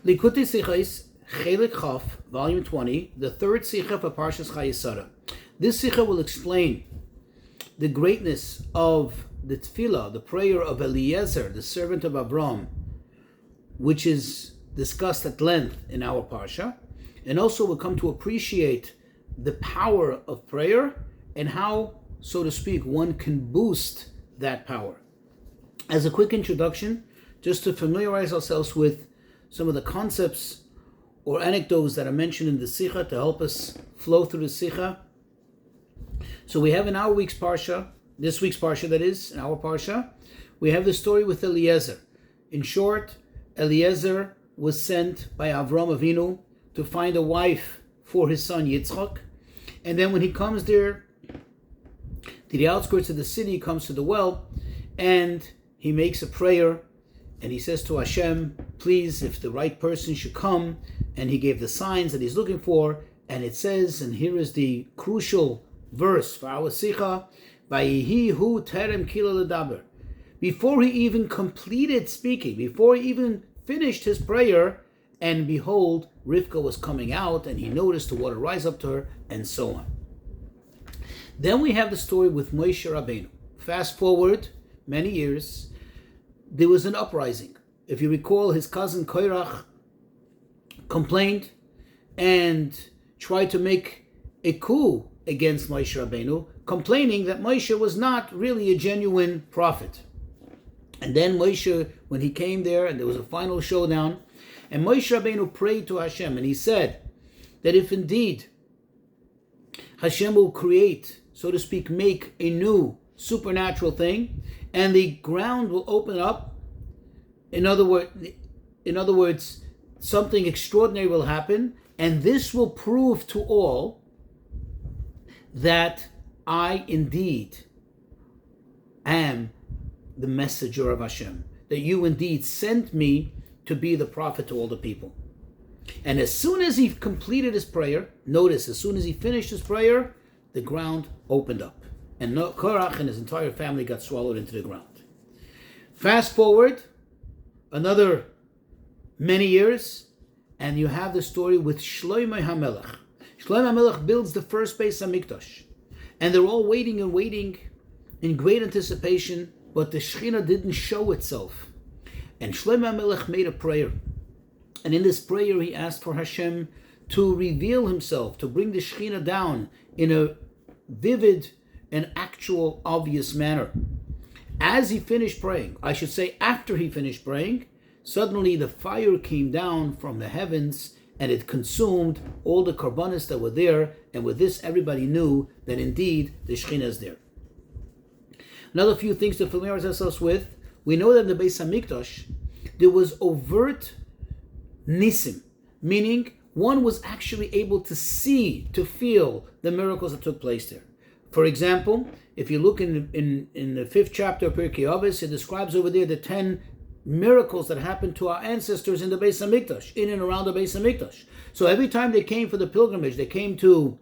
Likutei Sichos, Chelik Chaf, Volume 20, the third Sicha for Parshas Chayei. This Sicha will explain the greatness of the tefillah, the prayer of Eliezer, the servant of Avrohom, which is discussed at length in our Parsha, and also will come to appreciate the power of prayer and how, so to speak, one can boost that power. As a quick introduction, just to familiarize ourselves with some of the concepts or anecdotes that are mentioned in the Sicha to help us flow through the Sicha. So we have in our week's Parsha, this week's Parsha that is, in our Parsha, we have the story with Eliezer. In short, Eliezer was sent by Avrohom Avinu to find a wife for his son Yitzchak. And then when he comes there, to the outskirts of the city, he comes to the well, and he makes a prayer, and he says to Hashem, please, if the right person should come, and he gave the signs that he's looking for, and it says, and here is the crucial verse for our Sicha, Vayihi hu terem kila ledaber. Before he even completed speaking, before he even finished his prayer, and behold, Rivka was coming out, and he noticed the water rise up to her, and so on. Then we have the story with Moshe Rabbeinu. Fast forward many years, there was an uprising. If you recall, his cousin Korach complained and tried to make a coup against Moshe Rabbeinu, complaining that Moshe was not really a genuine prophet. And then Moshe, when he came there, and there was a final showdown, and Moshe Rabbeinu prayed to Hashem, and he said that if indeed Hashem will create, so to speak, make a new supernatural thing, and the ground will open up, in other words, something extraordinary will happen, and this will prove to all that I indeed am the messenger of Hashem, that you indeed sent me to be the prophet to all the people. And as soon as he completed his prayer, notice, as soon as he finished his prayer, the ground opened up. And Korach and his entire family got swallowed into the ground. Fast forward another many years, and you have the story with Shlomo HaMelech. Shlomo HaMelech builds the first Beis HaMikdash. And they're all waiting and waiting in great anticipation, but the Shekhinah didn't show itself. And Shlomo HaMelech made a prayer. And in this prayer, he asked for Hashem to reveal himself, to bring the Shekhinah down in a vivid and actual, obvious manner. As he finished praying, I should say after he finished praying, suddenly the fire came down from the heavens and it consumed all the karbanos that were there, and with this everybody knew that indeed the Shekhinah is there. Another few things to familiarize ourselves with. We know that in the Beis HaMikdash there was overt nisim, meaning one was actually able to see, to feel the miracles that took place there. For example, if you look in the 5th chapter of Pirkei Avos, it describes over there the 10 miracles that happened to our ancestors in the Beis HaMikdash, in and around the Beis HaMikdash. So every time they came for the pilgrimage, they came to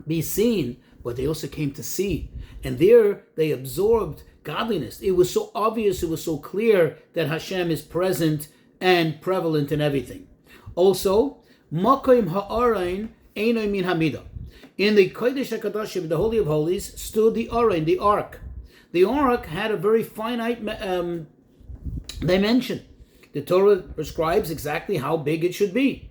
be seen, but they also came to see. And there they absorbed godliness. It was so obvious, it was so clear that Hashem is present and prevalent in everything. Also, Makom ha'arayin einay min hamidah. In the Kodesh HaKadoshim, the Holy of Holies, stood the Arayin, the Ark. The Ark had a very finite dimension. The Torah prescribes exactly how big it should be.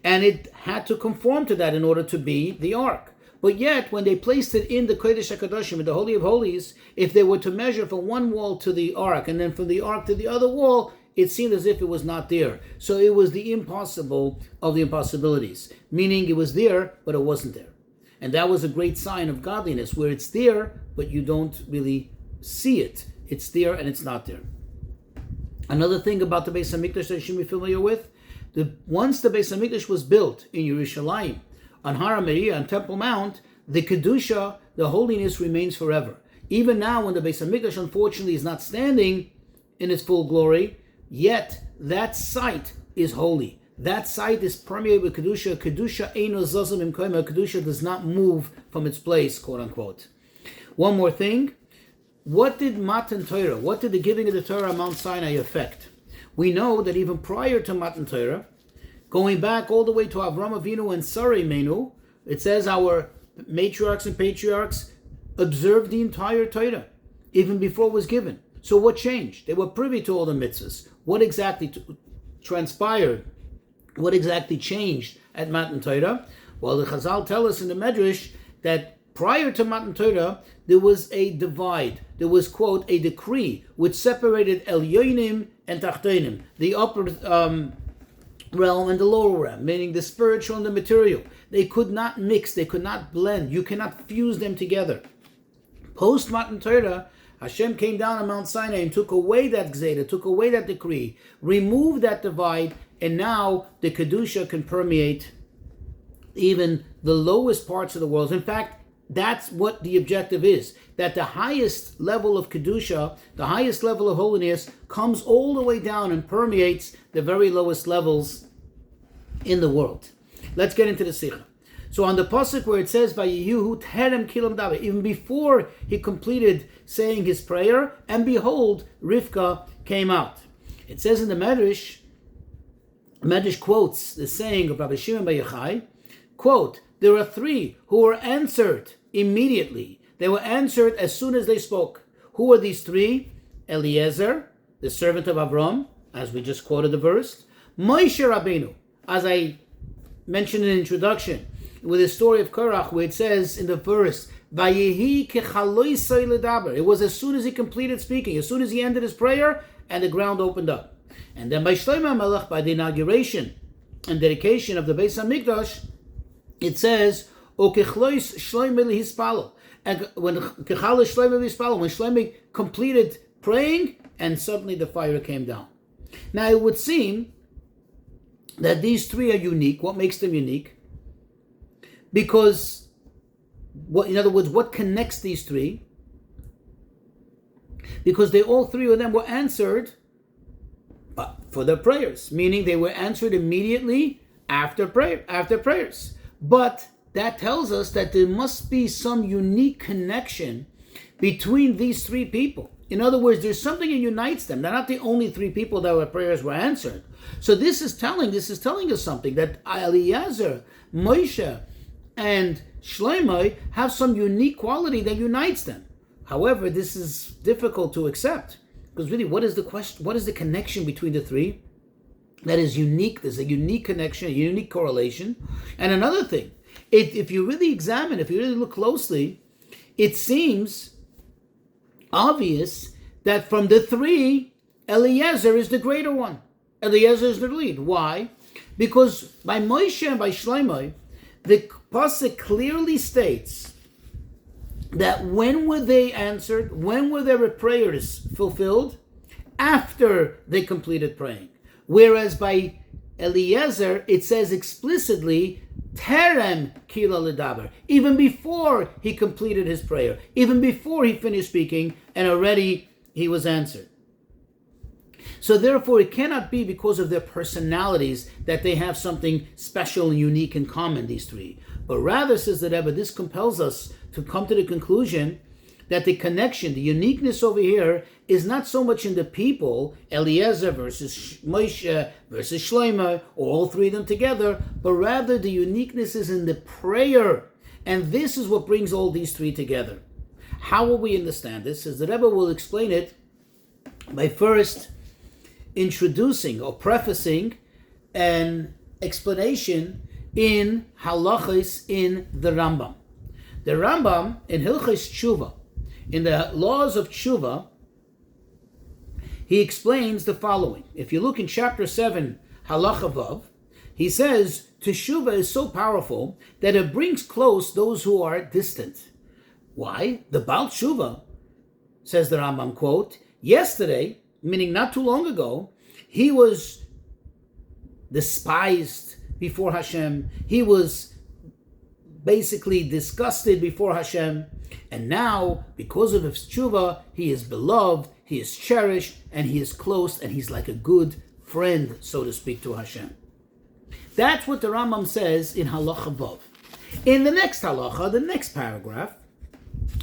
And it had to conform to that in order to be the Ark. But yet, when they placed it in the Kodesh HaKadoshim, in the Holy of Holies, if they were to measure from one wall to the Ark, and then from the Ark to the other wall, it seemed as if it was not there. So it was the impossible of the impossibilities. Meaning it was there, but it wasn't there. And that was a great sign of godliness, where it's there, but you don't really see it. It's there and it's not there. Another thing about the Beis HaMikdash that you should be familiar with, once the Beis HaMikdash was built in Yerushalayim, on Har HaMoriah, on Temple Mount, the Kedusha, the holiness remains forever. Even now when the Beis HaMikdash unfortunately is not standing in its full glory, yet that site is holy. That site is permeated with Kedusha. Kedusha eino zazim imkoima. Kedusha does not move from its place, quote unquote. One more thing. What did Matan Torah, what did the giving of the Torah on Mount Sinai affect? We know that even prior to Matan Torah, going back all the way to Avram Avinu and Sarai Menu, it says our matriarchs and patriarchs observed the entire Torah, even before it was given. So what changed? They were privy to all the mitzvahs. What exactly transpired? What exactly changed at Matan Torah? Well, the Chazal tell us in the Medrash that prior to Matan Torah, there was a divide. There was, quote, a decree which separated Elyonim and Tachtonim, the upper realm and the lower realm, meaning the spiritual and the material. They could not mix, they could not blend. You cannot fuse them together. Post Matan Torah, Hashem came down on Mount Sinai and took away that gzeda, took away that decree, removed that divide, and now the Kedusha can permeate even the lowest parts of the world. In fact, that's what the objective is, that the highest level of Kedusha, the highest level of holiness, comes all the way down and permeates the very lowest levels in the world. Let's get into the Sicha. So on the pasuk where it says, "Vayihu terem kilam davar," even before he completed saying his prayer, and behold, Rivka came out. It says in the Medrash quotes the saying of Rabbi Shimon bar Yochai, quote, "There are three who were answered immediately. They were answered as soon as they spoke." Who are these three? Eliezer, the servant of Avram, as we just quoted the verse. Moshe Rabbeinu, as I mentioned in the introduction, with the story of Korach, where it says in the verse, "Vayehi kechaloisei ledaber." It was as soon as he completed speaking, as soon as he ended his prayer, and the ground opened up. And then by Shlomo HaMelech, by the inauguration and dedication of the Beis HaMikdash, it says, "O kechlois Shlomo lehispalo." And when Shlomo completed praying, and suddenly the fire came down. Now it would seem that these three are unique. What makes them unique? Because, in other words, what connects these three? Because all three of them were answered for their prayers, meaning they were answered immediately after prayers. But that tells us that there must be some unique connection between these three people. In other words, there's something that unites them. They're not the only three people that their prayers were answered. So this is telling us something, that Eliezer, Moshe, and Shlomo have some unique quality that unites them. However, this is difficult to accept, because really, what is the question? What is the connection between the three that is unique? There's a unique connection, a unique correlation. And another thing, if you really examine, if you really look closely, it seems obvious that from the three, Eliezer is the greater one. Eliezer is the lead. Why? Because by Moshe and by Shlomo, the pasuk clearly states that when were they answered, when were their prayers fulfilled? After they completed praying. Whereas by Eliezer, it says explicitly, terem kila ledaber, even before he completed his prayer, even before he finished speaking, and already he was answered. So therefore, it cannot be because of their personalities that they have something special and unique in common, these three. But rather, says the Rebbe, this compels us to come to the conclusion that the connection, the uniqueness over here, is not so much in the people, Eliezer versus Moshe versus Shlomo, or all three of them together, but rather the uniqueness is in the prayer. And this is what brings all these three together. How will we understand this? As the Rebbe will explain it by first introducing or prefacing an explanation in halachos in the Rambam. The Rambam in Hilchos Tshuva, in the laws of Tshuva, he explains the following. If you look in chapter 7, Halacha Vav, he says, Teshuva is so powerful that it brings close those who are distant. Why? The Baal Tshuva, says the Rambam, quote, yesterday, meaning not too long ago, he was despised before Hashem. He was basically disgusted before Hashem. And now, because of his tshuva, he is beloved, he is cherished, and he is close, and he's like a good friend, so to speak, to Hashem. That's what the Rambam says in Halacha Vav. In the next halacha, the next paragraph,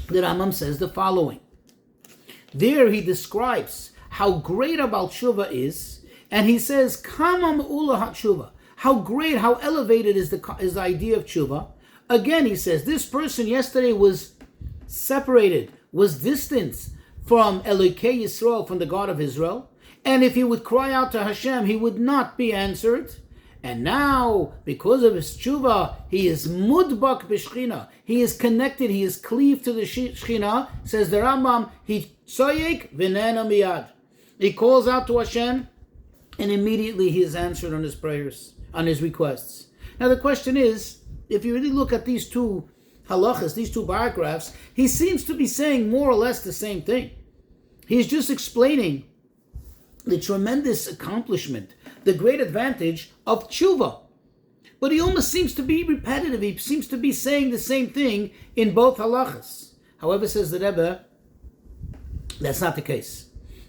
the Rambam says the following. There he describes how great a Baal Tshuva is, and he says, Kama me'ula ha'tshuva, how great, how elevated is the idea of tshuva. Again, he says, this person yesterday was separated, was distant from Elokei Yisrael, from the God of Israel. And if he would cry out to Hashem, he would not be answered. And now, because of his tshuva, he is mudbak b'shchina. He is connected, he is cleaved to the Shechina. Says the Rambam, he tzoyek v'nena miyad. He calls out to Hashem, and immediately he is answered on his prayers, on his requests. Now the question is, if you really look at these two halachas, these two paragraphs, he seems to be saying more or less the same thing. He's just explaining the tremendous accomplishment, the great advantage of tshuva. But he almost seems to be repetitive. He seems to be saying the same thing in both halachas. However, says the Rebbe, that's not the case.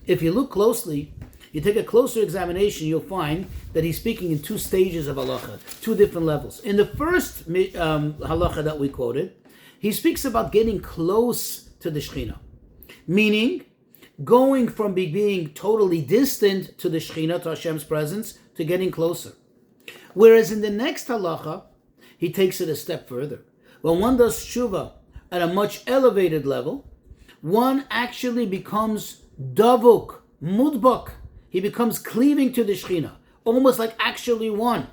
If you look closely, you take a closer examination, you'll find that he's speaking in two stages of halacha, two different levels. In the first halacha that we quoted, he speaks about getting close to the Shekhinah, meaning going from being totally distant to the Shekhinah, to Hashem's presence, to getting closer. Whereas in the next halacha, he takes it a step further. When one does tshuva at a much elevated level, one actually becomes davuk, mudbak. He becomes cleaving to the Shekhinah, almost like actually one.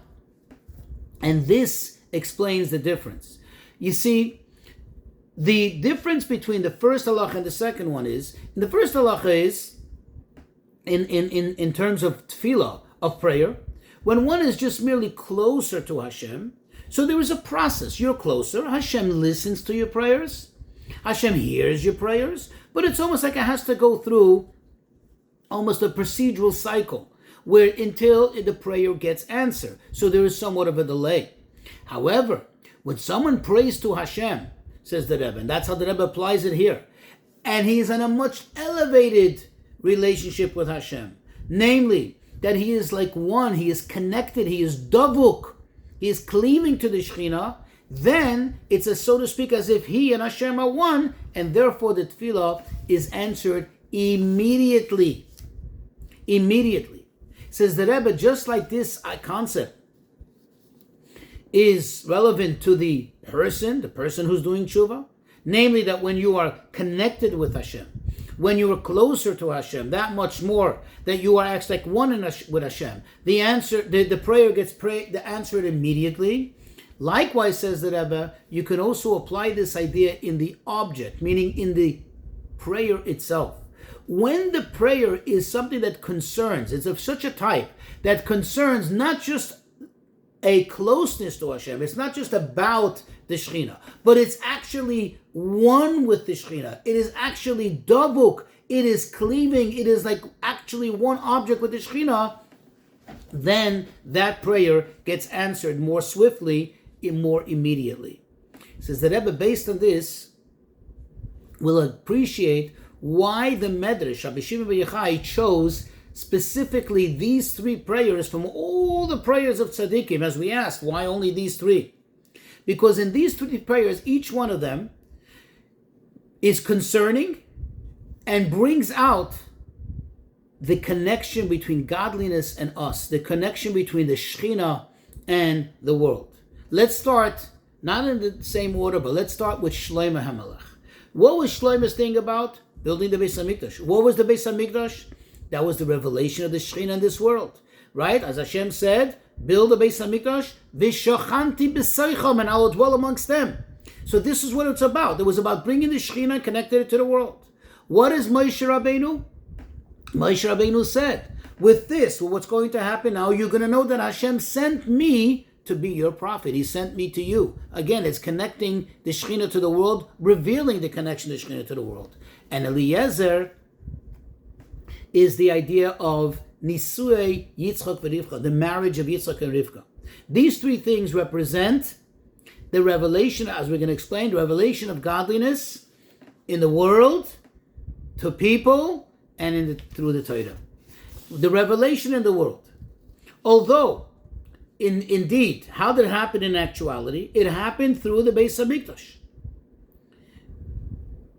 And this explains the difference. You see, the difference between the first halacha and the second one is, the first halacha is, in terms of tefillah, of prayer, when one is just merely closer to Hashem, so there is a process. You're closer, Hashem listens to your prayers, Hashem hears your prayers, but it's almost like it has to go through almost a procedural cycle, where until the prayer gets answered. So there is somewhat of a delay. However, when someone prays to Hashem, says the Rebbe, and that's how the Rebbe applies it here, and he is in a much elevated relationship with Hashem, namely, that he is like one, he is connected, he is davuk, he is cleaving to the Shekhinah, then it's so to speak as if he and Hashem are one, and therefore the tefillah is answered immediately. Immediately. Says the Rebbe, just like this concept is relevant to the person who's doing tshuva, namely that when you are connected with Hashem, when you are closer to Hashem, that much more, that you are actually like one with Hashem, the prayer gets answered immediately. Likewise, says the Rebbe, you can also apply this idea in the object, meaning in the prayer itself. When the prayer is something that concerns, it's of such a type that concerns not just a closeness to Hashem, it's not just about the Shekhinah, but it's actually one with the Shekhinah. It is actually davuk, it is cleaving, it is like actually one object with the Shekhinah, then that prayer gets answered more swiftly and more immediately. It says the Rebbe, based on this, will appreciate why the Medrash, Rabbi Shimon bar Yochai, chose specifically these three prayers from all the prayers of tzaddikim, as we asked, why only these three? Because in these three prayers, each one of them is concerning and brings out the connection between godliness and us, the connection between the Shekhinah and the world. Let's start, not in the same order, but let's start with Shlomo HaMelech. What was Shlomo's thing about? Building the Beis HaMikdash. What was the Beis HaMikdash? That was the revelation of the Shekhinah in this world. Right? As Hashem said, build the Beis HaMikdash, v'shochanti b'soichom, and I will dwell amongst them. So this is what it's about. It was about bringing the Shekhinah and connecting it to the world. What is Moshe Rabbeinu? Moshe Rabbeinu said, with this, with what's going to happen now, you're going to know that Hashem sent me to be your prophet. He sent me to you. Again, it's connecting the Shekhinah to the world, revealing the connection of the Shekhinah to the world. And Eliezer is the idea of Nisuei Yitzchak v'Rivka, the marriage of Yitzchak and Rivka. These three things represent the revelation, as we're going to explain, the revelation of godliness in the world, to people, and through the Torah. The revelation in the world. Although, indeed, how did it happen in actuality? It happened through the Beis HaMikdash.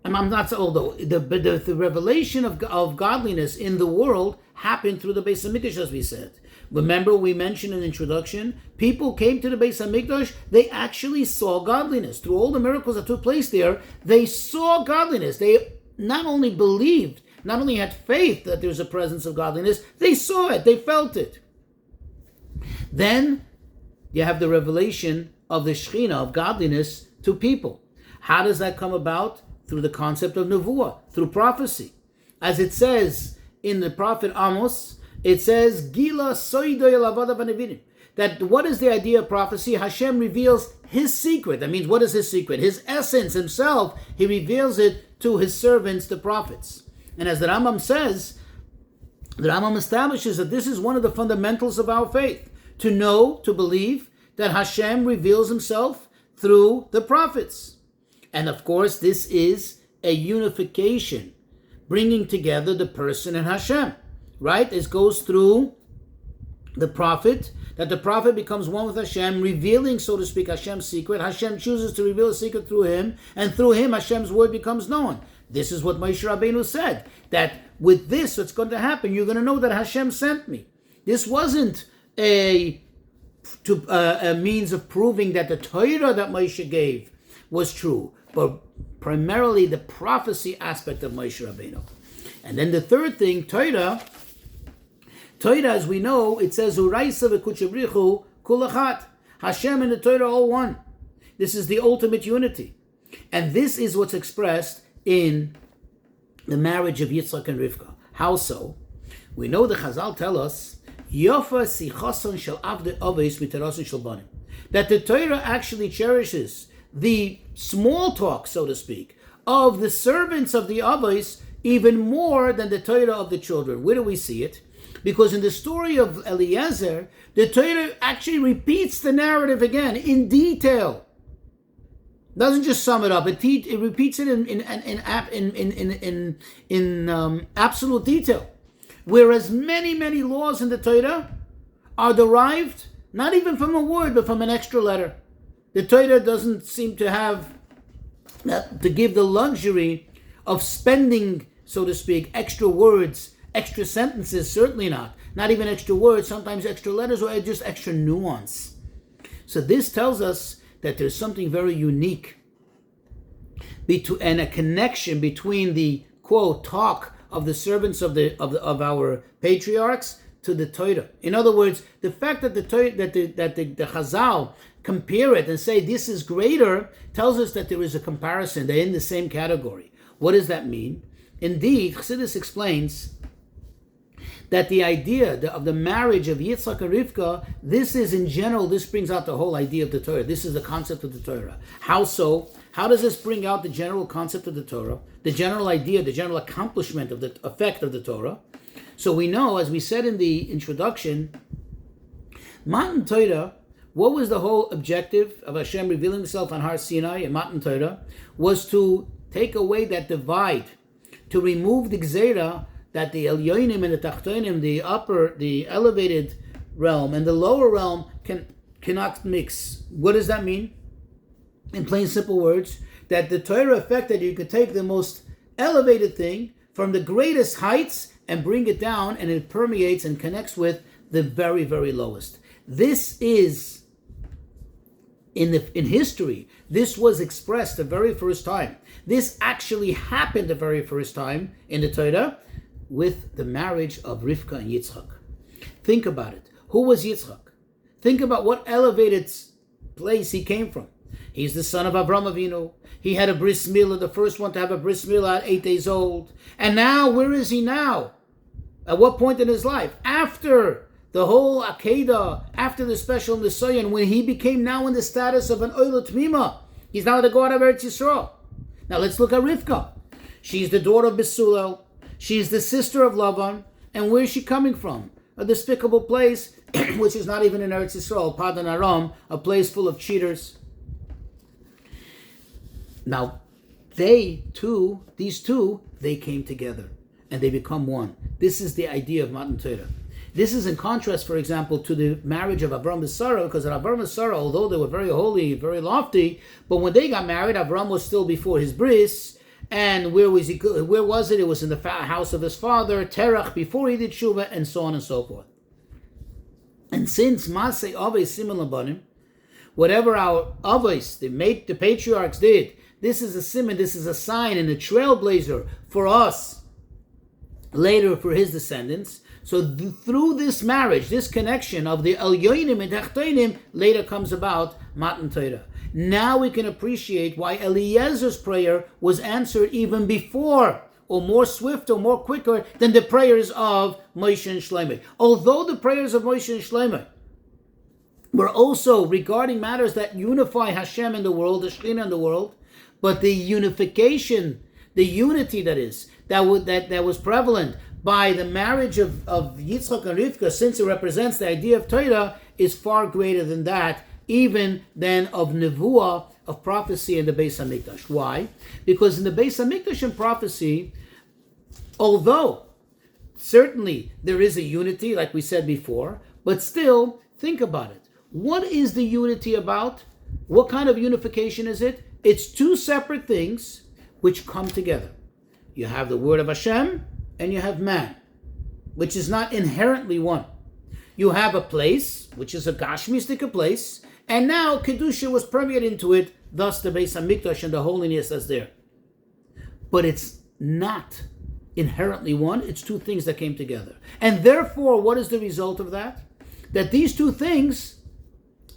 Although the revelation of godliness in the world happened through the Beis HaMikdash, as we said. Remember, we mentioned in the introduction, people came to the Beis HaMikdash, they actually saw godliness. Through all the miracles that took place there, they saw godliness. They not only believed, not only had faith that there's a presence of godliness, they saw it, they felt it. Then you have the revelation of the Shekhinah, of godliness to people. How does that come about? Through the concept of Nevuah, through prophecy. As it says in the prophet Amos, it says, Gila soidoy lavada v'nevidim. That what is the idea of prophecy? Hashem reveals his secret. That means, what is his secret? His essence, himself, he reveals it to his servants, the prophets. And as the Rambam says, the Rambam establishes that this is one of the fundamentals of our faith. To know, to believe that Hashem reveals himself through the prophets. And of course, this is a unification, bringing together the person and Hashem. Right? This goes through the prophet, that the prophet becomes one with Hashem, revealing, so to speak, Hashem's secret. Hashem chooses to reveal a secret through him, and through him, Hashem's word becomes known. This is what Moshe Rabbeinu said, that with this, what's going to happen, you're going to know that Hashem sent me. This wasn't a means of proving that the Torah that Moshe gave was true, but primarily the prophecy aspect of Moshe Rabbeinu. And then the third thing, Torah, as we know, it says, Uraisa v'kuchabrichu kulachat. Hashem and the Torah are all one. This is the ultimate unity. And this is what's expressed in the marriage of Yitzchak and Rivka. How so? We know the Chazal tell us, Yofa sichoson shel avdei avos mitarason shel banim. That the Torah actually cherishes the small talk, so to speak, of the servants of the avos even more than the Torah of the children. Where do we see it? Because in the story of Eliezer, the Torah actually repeats the narrative again in detail. Doesn't just sum it up; it repeats it in absolute detail. Whereas many laws in the Torah are derived not even from a word, but from an extra letter. The Torah doesn't seem to have to give the luxury of spending, so to speak, extra words, extra sentences. Certainly not even extra words. Sometimes extra letters or just extra nuance. So this tells us that there's something very unique and a connection between the quote talk of the servants of our patriarchs to the Torah. In other words, the fact that the Chazal compare it and say this is greater tells us that there is a comparison. They're in the same category. What does that mean? Indeed, Chassidus explains that the idea of the marriage of Yitzchak and Rivka, this is in general, this brings out the whole idea of the Torah. This is the concept of the Torah. How so? How does this bring out the general concept of the Torah, the general idea, the general accomplishment of the effect of the Torah? So we know, as we said in the introduction, Matan Torah, what was the whole objective of Hashem revealing himself on Har Sinai in Matan Torah? Was to take away that divide, to remove the Gzeira, that the Elyonim and the Tachtonim, the elevated realm and the lower realm cannot mix. What does that mean? In plain simple words, that the Torah effect that you could take the most elevated thing from the greatest heights and bring it down, and it permeates and connects with the very, very lowest. This is, in history, this was expressed the very first time. This actually happened the very first time in the Torah with the marriage of Rivka and Yitzchak. Think about it. Who was Yitzchak? Think about what elevated place he came from. He's the son of Avrohom Avinu. He had a bris milah, the first one to have a bris milah at 8 days old. And now, where is he now? At what point in his life? After the whole Akedah, after the special Nisayon, when he became now in the status of an Oila Tmima. He's now the God of Eretz Yisrael. Now let's look at Rivka. She's the daughter of Besulel. She's the sister of Lavan. And where is she coming from? A despicable place, which is not even in Eretz Yisrael, Padan Aram, a place full of cheaters. Now, these two, they came together and they become one. This is the idea of Matan Torah. This is in contrast, for example, to the marriage of Avram and Sarah, because Avram and Sarah, although they were very holy, very lofty, but when they got married, Avram was still before his bris. And where was he? Where was it? It was in the house of his father, Terach, before he did Shuvah, and so on and so forth. And since Masei Avos Siman Labanim, whatever our Avos, the patriarchs did, this is a siman, this is a sign and a trailblazer for us, later for his descendants. So through this marriage, this connection of the Elyonim and Tachtonim, later comes about Matan Torah. Now we can appreciate why Eliezer's prayer was answered even before, or more swift or more quicker than the prayers of Moshe and Shlomo. Although the prayers of Moshe and Shlomo were also regarding matters that unify Hashem in the world, the Shekhinah in the world, but the unification, the unity that was prevalent by the marriage of Yitzchak and Rivka, since it represents the idea of Torah, is far greater than that, even than of Nevuah, of prophecy in the Beis HaMikdash. Why? Because in the Beis HaMikdash and prophecy, although certainly there is a unity, like we said before, but still, think about it. What is the unity about? What kind of unification is it? It's two separate things which come together. You have the word of Hashem and you have man, which is not inherently one. You have a place, which is a Gashmistic place, and now Kedusha was permeated into it, thus the Beis HaMikdash and the holiness that's there. But it's not inherently one, it's two things that came together. And therefore, what is the result of that? That these two things,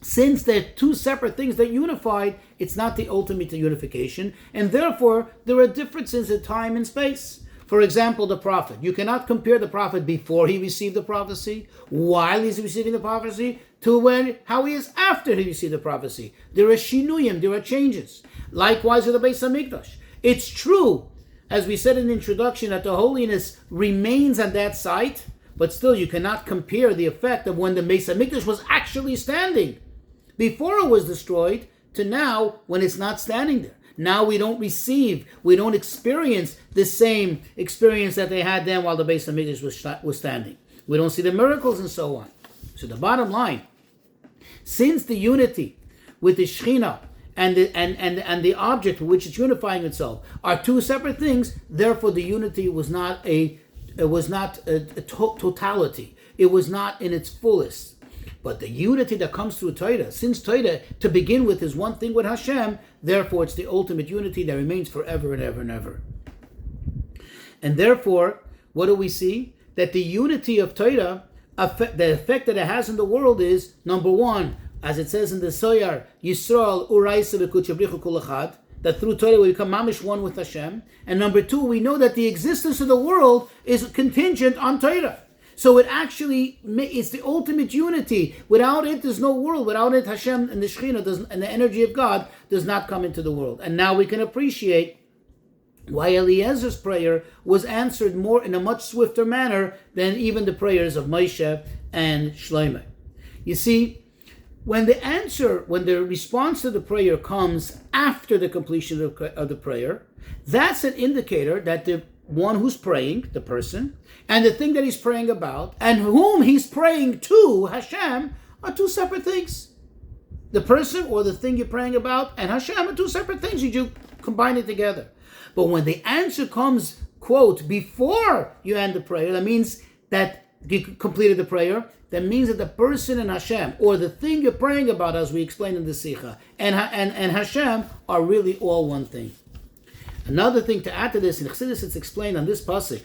since they're two separate things that unified, it's not the ultimate unification, and therefore there are differences in time and space. For example, the prophet. You cannot compare the prophet before he received the prophecy, while he's receiving the prophecy, to how he is after he received the prophecy. There are shinuyim, there are changes. Likewise with the Beis HaMikdash. It's true, as we said in the introduction, that the holiness remains on that site, but still you cannot compare the effect of when the Beis HaMikdash was actually standing before it was destroyed to now when it's not standing there. Now we don't experience the same experience that they had then while the Beis HaMikdash was standing. We don't see the miracles and so on. So the bottom line, since the unity with the Shekhinah and the object with which it's unifying itself are two separate things, therefore the unity was not a totality. It was not in its fullest. But the unity that comes through Torah, since Torah to begin with is one thing with Hashem, therefore it's the ultimate unity that remains forever and ever and ever. And therefore, what do we see? That the unity of Torah, the effect that it has in the world is, number one, as it says in the Soyar, Yisrael uraisa v'kuchabrichu kol echad, that through Torah we become mamish one with Hashem. And number two, we know that the existence of the world is contingent on Torah. So it actually, it's the ultimate unity. Without it, there's no world. Without it, Hashem and the Shekhinah and the energy of God does not come into the world. And now we can appreciate why Eliezer's prayer was answered more in a much swifter manner than even the prayers of Moshe and Shlomo. You see, when the response to the prayer comes after the completion of the prayer, that's an indicator that the one who's praying, the person, and the thing that he's praying about, and whom he's praying to, Hashem, are two separate things. The person or the thing you're praying about and Hashem are two separate things. You combine it together. But when the answer comes, quote, before you end the prayer, that means that you completed the prayer. That means that the person and Hashem, or the thing you're praying about, as we explained in the Sicha, and Hashem are really all one thing. Another thing to add to this, in Chassidus it's explained on this pasuk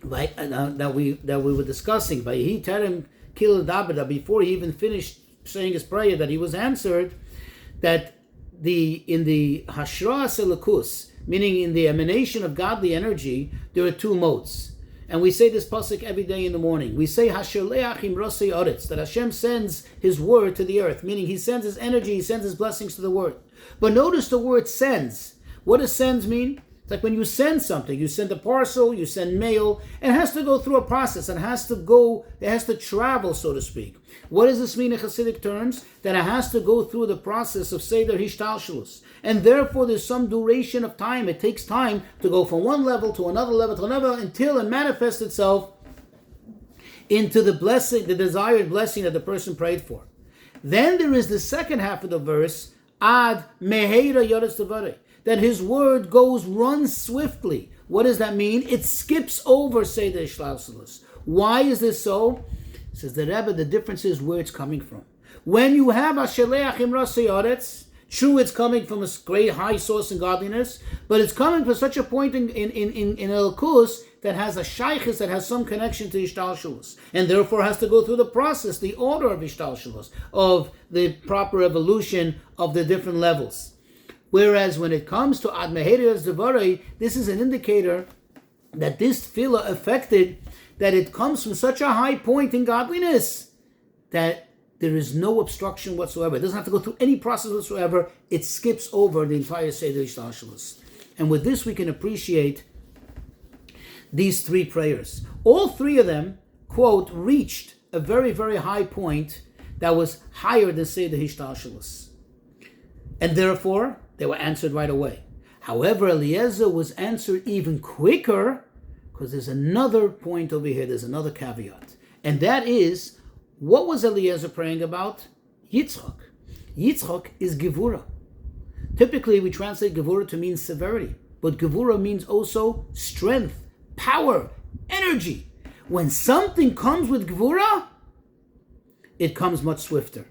that we were discussing, by He Terem Kil Daber, that before he even finished saying his prayer, that he was answered, that in the Hashra Selakus, meaning in the emanation of godly energy, there are two modes. And we say this pasuk every day in the morning. We say Hasholeachim Rosei Oretz, that Hashem sends His word to the earth, meaning He sends His energy, He sends His blessings to the word. But notice the word sends. What does sends mean? It's like when you send something, you send a parcel, you send mail, and it has to go through a process, and it has to travel, so to speak. What does this mean in Hasidic terms? That it has to go through the process of Seder Hishtalshelus. And therefore there's some duration of time. It takes time to go from one level to another level to another until it manifests itself into the blessing, the desired blessing that the person prayed for. Then there is the second half of the verse, Ad Meheira Yoretz Tevarei, that His word runs swiftly. What does that mean? It skips over Seder Hishtalshelus. Why is this so? Says the Rebbe, the difference is where it's coming from. When you have Asheleach Imra Seyaretz, true, it's coming from a great high source in godliness, but it's coming from such a point in Elkus that has a shaykhis, that has some connection to Ishtalshalos, and therefore has to go through the process, the order of Ishtalshalos, of the proper evolution of the different levels. Whereas when it comes to Ad Meheres Devarei, this is an indicator that this tefillah affected, that it comes from such a high point in godliness that there is no obstruction whatsoever. It doesn't have to go through any process whatsoever. It skips over the entire Seder Ishtalshalos. And with this we can appreciate these three prayers. All three of them, quote, reached a very, very high point that was higher than Seder Ishtalshalos. And therefore, they were answered right away. However, Eliezer was answered even quicker, because there's another point over here, there's another caveat. And that is, what was Eliezer praying about? Yitzchak. Yitzchak is Gevura. Typically, we translate Gevura to mean severity, but Gevura means also strength, power, energy. When something comes with Gevura, it comes much swifter.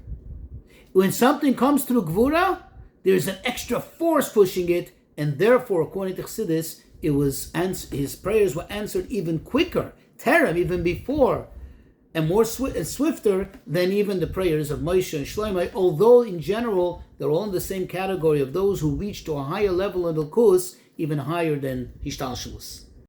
When something comes through Gevura, there's an extra force pushing it, and therefore, according to Chassidus, his prayers were answered even quicker, terem, even before, and more swifter than even the prayers of Moshe and Shlomo, although in general, they're all in the same category of those who reach to a higher level in Elkus, even higher than Hishtalshalos.